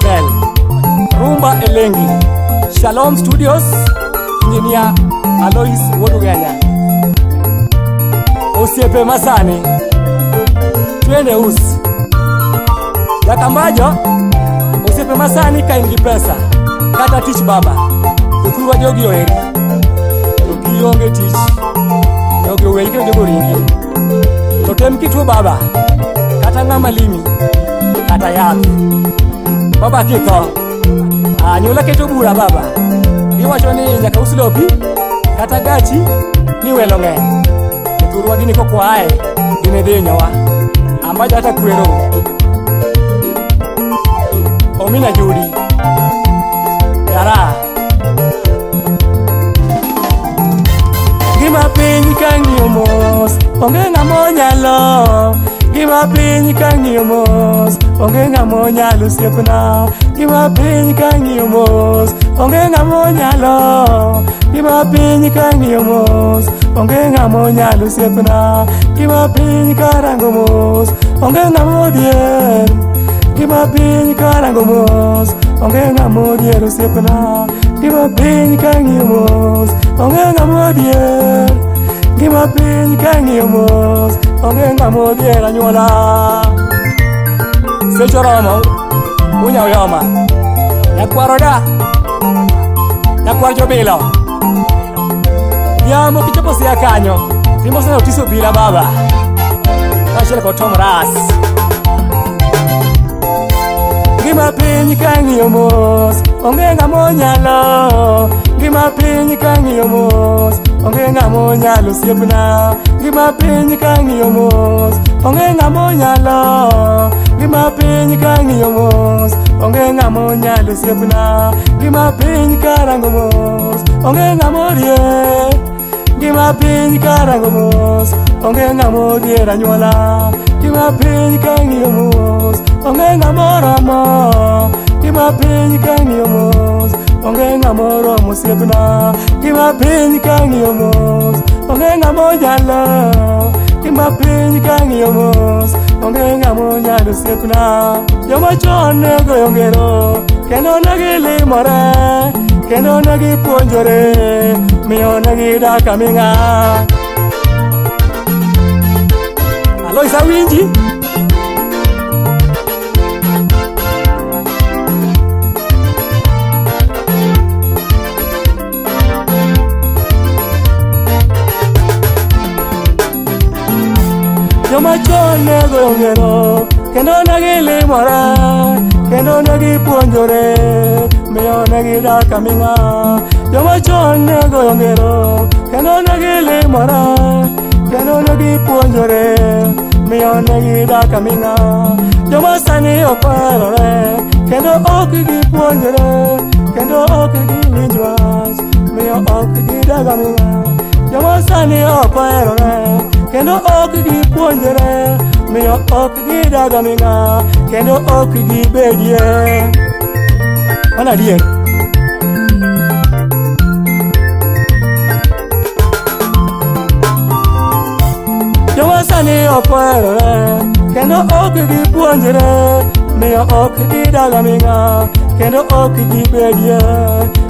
Hotel, Rumba Elengi, Shalom Studios, Engineer Alois Wodugenya. Osiepe masani, twende usi. Yakambajo, osiepe masani ka ingi pesa, kata tich baba. Utuwa jogi oeri, uki yonge tich, jogi oeri kena jogo ringi. Totem kitu baba, kata ngama limi, kata yapi. Baba kiko, nyula keto bura baba. Iwacho ni nyaka usilopi, kata gachi, ni welonge. Turwa gini koko ae, gine denya wa. Ambaja hata kuero. Omina Judi. Yara. Gima pinyi kangiyo mos, onge ngamo nyalo. Gima pinyi kangiyo mos, onge ngamo nyalo siepna. Gima pinyi kangiyo mos, onge ngamo nyalo. Gima pinyi kangiyo mos, onge ngamo nyalo siepna. Gima pinyi karango mos, onge ngamo dier. Gima pinyi karango mos, onge ngamo dier osiepna. Gima pinyi kangiyo mos, onge ngamo dier. Gima pinyi kangiyo mos, onge ngamo dier anyuola. Secho romo, unya uyoma. Nyakwaro da, nyakwaro jobilo. Yamo kichopo siya kanyo, timo sana utiso bila baba. Kashile kwa Tom Ras. Gima pinyi kangiyo mos, onge ngamo nyalo. Gima pinyi kangiyo mos, onge ngamo nyalo siepna. Gima pinyi kangiyo mos, onge ngamo nyalo. Gima pinyi kangiyo mos, onge ngamo nyalo siepna. Gima pinyi karango mos, onge ngamo dier. Gima pinyi karango mos, onge ngamo dier anyuola. Gima pinyi kangiyo mos, onge ngamo romo. Gima pinyi kangiyo mos, onge ngamo romo siepna. Gima pinyi kangiyo mos, onge ngamo nyalo. Gima pinyi kangiyo mos, onge ngamo nyalo siepna. Joma chon ne goyo ngero, kendo negi limore, kendo negi puonjore, miyo negi dak aming'a. Alois awinji? Joma chon ne goyo ngero, kendo negi limore, kendo negi puonjore, miyo negi dak aming'a. Joma chon ne goyo ngero, kendo negi limore, kendo negi puonjore, miyo negi dak aming'a. Joma sani okwerore, kendo ok gipuonjore, kendo ok giwinj wach, miyo ok gidak aming'a. Joma sani okwerore, kendo ok gipuonjore, miyo ok gidak aming'a, kendo ok gibedie. Mana adier. Joma sani okwerore, kendo ok gipuonjore, miyo ok gidak aming'a, kendo ok gibedie.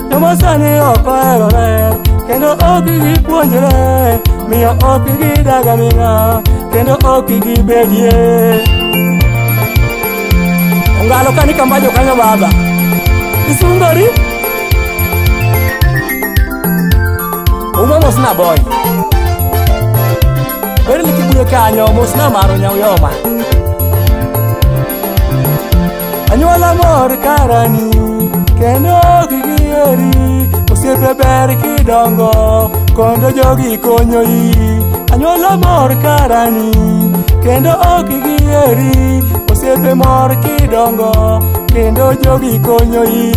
Joma sani okwerore, kendo ok gipuonjore, miyo ok gidak aming'a, kendo ok gibedie. Ongalo kani kambajo kanyo baba, isungori? Uma mosna boy, beri likibuye kanyo mosna maro nyauyoma. Anyuola mor karani, kendo gigieri, osiepe ber kidongo, kondo jogi konyoi. Anyuola mor karani, kendo ok gieri, osiepe mor kidongo, kendo jogi konyoi.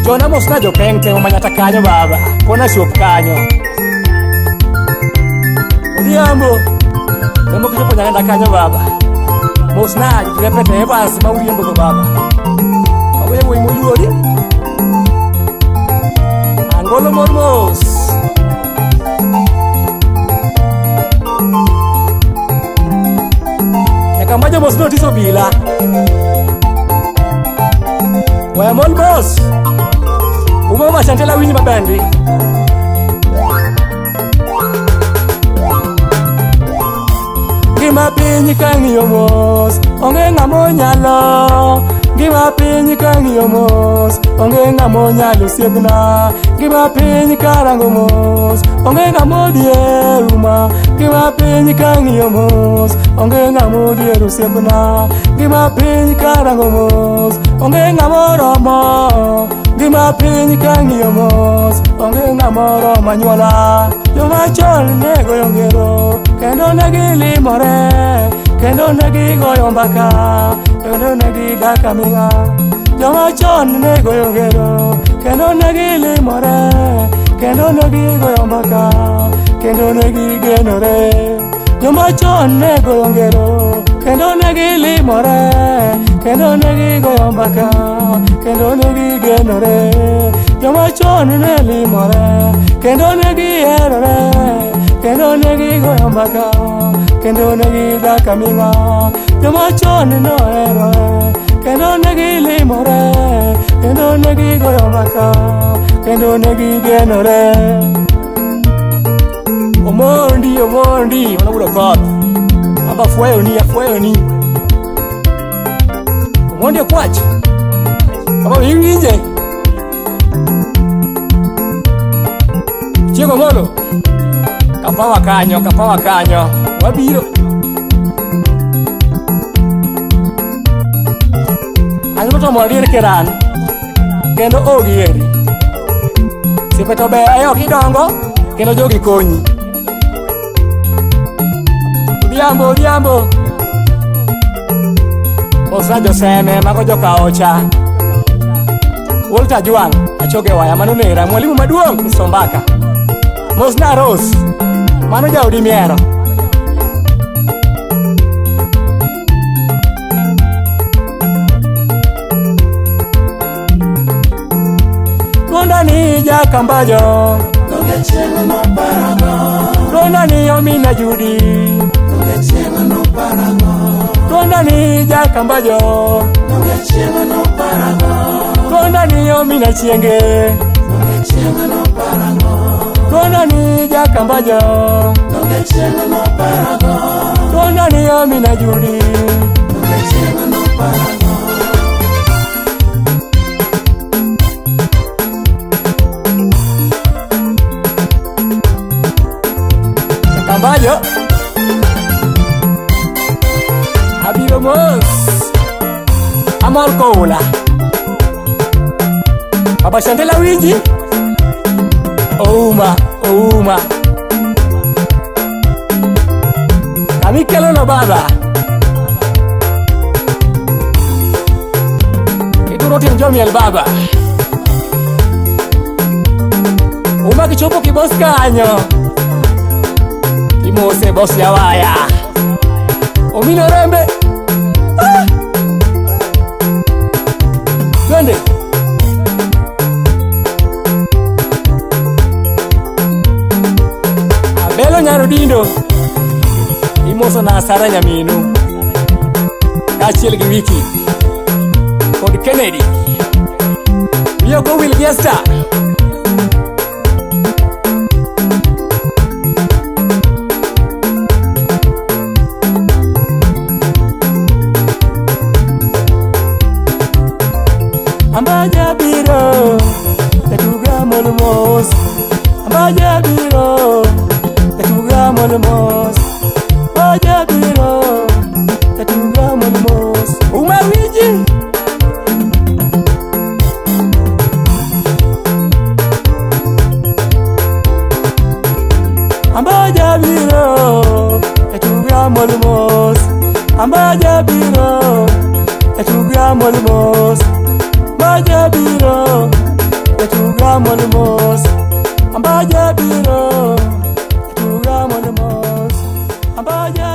Jona mosna jopeng temo manyata kanyo baba, kona shop kanyo. Odhiambo, temo kichopo nyalenda kanyo baba. Mosna jipete evans mauriembo go baba. Awe mo imoluori. Angolo mormos. Yakamajo mosno tiso bila. Waya mol boss. Umo mashantela winyi mabendi. Gima piny kang'iyo mos, onge ng'amo nyalo. Gima piny kang'iyo mos, onge ng'amo nyalo siebna. Gima piny karango mos, onge ng'amo dieruma. Gima piny kang'iyo mos, onge ng'amo dieru siebna. Gima piny karango mos, onge ng'amo romo. Gima piny kang'iyo mos, onge ng'amo romo anyuola. Joma chon ne goyo ngero, kendo ne gilimore, kendo ne gigoyo mbaka, kendo ne gidak aming'a. Joma chon ne goyo ngero, kendo ne gilimore, kendo ne gigoyo mbaka, kendo ne gigenore. Joma chon ne goyo ngero, kendo ne gilimore, kendo ne gigoyo mbaka, kendo ne gigenore. Joma chon ne limore, kendo ne giherore, kendo ne gigoyo mbaka, kendo ne gidak aming'a. Joma chon noherore, kendo ne gilimore, kendo ne gigoyo mbaka, kendo ne gigenore. Omondi, omondi, wanabuda koth. Aba fuayoni. Omondi kwach. Aba winje. Chiego molo. Kapawa kanyo. Wabiro. Anyalo to morir kiran. Kendo ogieri. Sipeto be ayo kidongo, kendo jogi konyi. Odhiambo. Osa joseme mago joka ocha. Walter Juang, achoge waya manonera, mwalimu maduong' Misombaka. Mosna Rose, mano jaudi miero. Ronda ni Jakambajo, Donge chieng' no parago. Ronda ni Omina Judy, Donge chieng' no parago. Ronda ni Jakambajo, Donge chieng' no parago. Ronda ni Omina Chienge, Donge chieng' no parago. Ronda ni Jakambajo, Donge chieng' no parago. Ronda ni Omina Judy, Donge chieng' no parago. Jakambajo, abiro mos, amor koula. Baba Shantela winji. Ouma. Kami kelo no baba. Ituro tin jomiel baba. Uma kichopo kibos kanyo. Kimose boss ya waya. Omino rembe. Twende. Abelo Nyarudindo. Imoso na Sara Nyaminu. Kachiel gi Wiki. Kod Kennedy. Yoko Will Gesta. Ambaja biro, tetuga molmos. Ambaja biro, tetuga molmos. Ambaja biro, tetuga molmos. Uma wiji. Ambaja biro, tetuga molmos. Ambaja biro, tetuga molmos. Ambaja biro, tetuga molmos. Ambaja biro, tetuga molmos. Ambaja